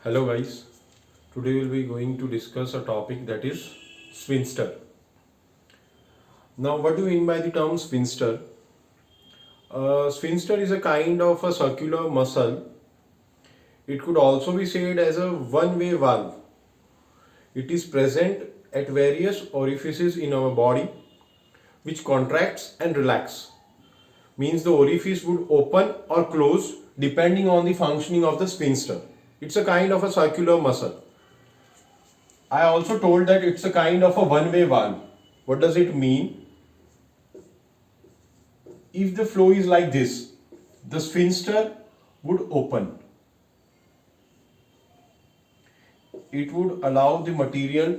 Hello guys, today we'll be going to discuss a topic that is sphincter. Now what do you mean by the term sphincter? Sphincter is a kind of a circular muscle. It could also be said as a one-way valve. It is present at various orifices in our body which contracts and relax. Means the orifice would open or close depending on the functioning of the sphincter. It's a kind of a circular muscle. I also told that it's a kind of a one-way valve. What does it mean? If the flow is like this, the sphincter would open. It would allow the material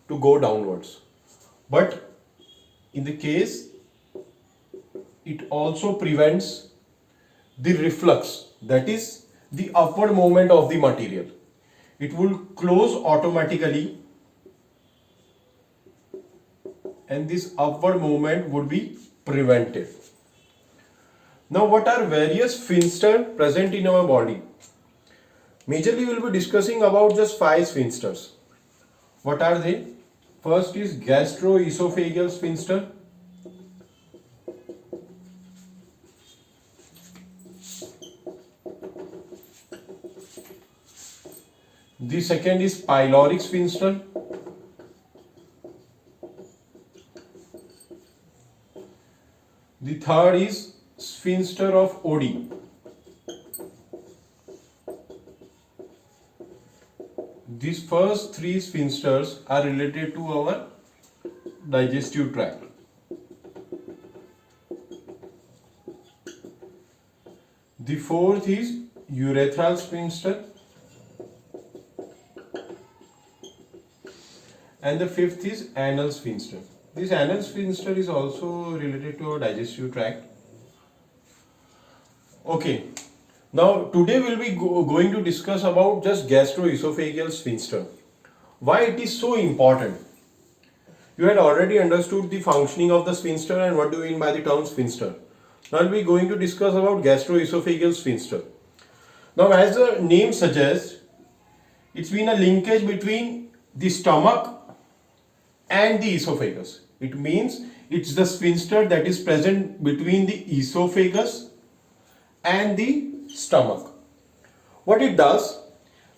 to go downwards. But in the case, it also prevents the reflux, that is the upward movement of the material. It will close automatically and this upward movement would be prevented. Now what are various sphincter present in our body? Majorly we will be discussing about just 5 sphincters. What are they? First is gastroesophageal sphincter. The second is pyloric sphincter. The third is sphincter of Oddi. These first 3 sphincters are related to our digestive tract. The fourth is urethral sphincter. And the fifth is anal sphincter. This anal sphincter is also related to our digestive tract. Okay. Now today we'll be going to discuss about just gastroesophageal sphincter. Why it is so important? You had already understood the functioning of the sphincter and what do you mean by the term sphincter. Now we'll be going to discuss about gastroesophageal sphincter. Now as the name suggests, it's been a linkage between the stomach and the esophagus. It means it's the sphincter that is present between the esophagus and the stomach. What it does,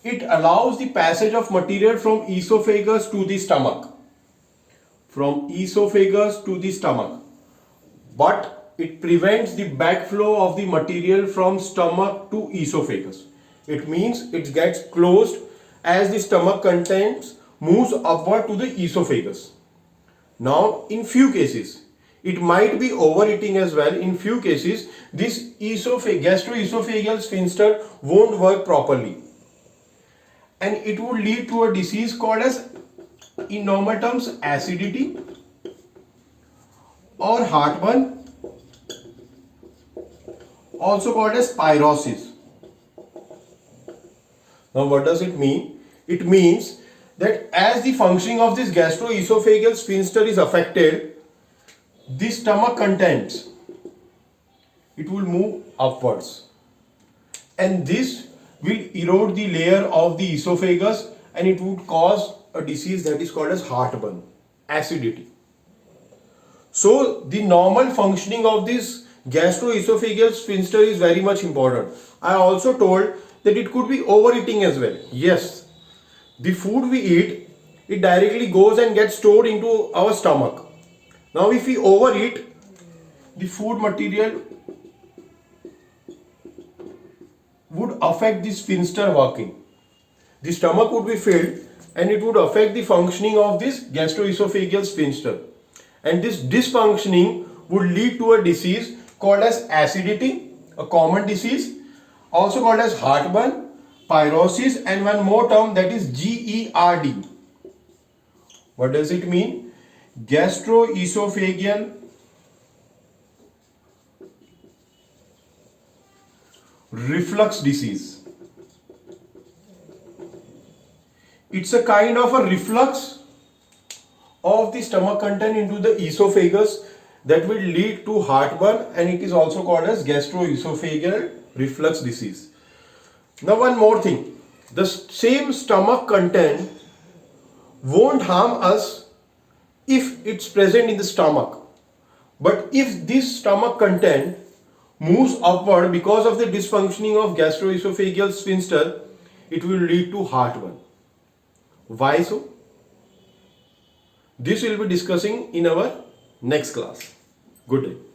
it allows the passage of material from esophagus to the stomach. From esophagus to the stomach. But it prevents the backflow of the material from stomach to esophagus. It means it gets closed as the stomach contents moves upward to the esophagus. Now, in few cases, it might be overeating as well. In few cases, this gastroesophageal sphincter won't work properly. And it would lead to a disease called as inomatums acidity or heartburn, also called as pyrosis. Now, what does it mean? It means that as the functioning of this gastroesophageal sphincter is affected, the stomach contents, it will move upwards. And this will erode the layer of the esophagus and it would cause a disease that is called as heartburn, acidity. So the normal functioning of this gastroesophageal sphincter is very much important. I also told that it could be overeating as well. Yes. The food we eat, it directly goes and gets stored into our stomach. Now if we overeat, the food material would affect the sphincter working. The stomach would be filled and it would affect the functioning of this gastroesophageal sphincter. And this dysfunctioning would lead to a disease called as acidity, a common disease, also called as heartburn, pyrosis, and one more term that is GERD. What does it mean? Gastroesophageal reflux disease. It's a kind of a reflux of the stomach content into the esophagus that will lead to heartburn, and it is also called as gastroesophageal reflux disease. Now one more thing, The same stomach content won't harm us if it's present in the stomach. But if this stomach content moves upward because of the dysfunctioning of gastroesophageal sphincter, it will lead to heartburn. Why so? This we'll be discussing in our next class. Good day.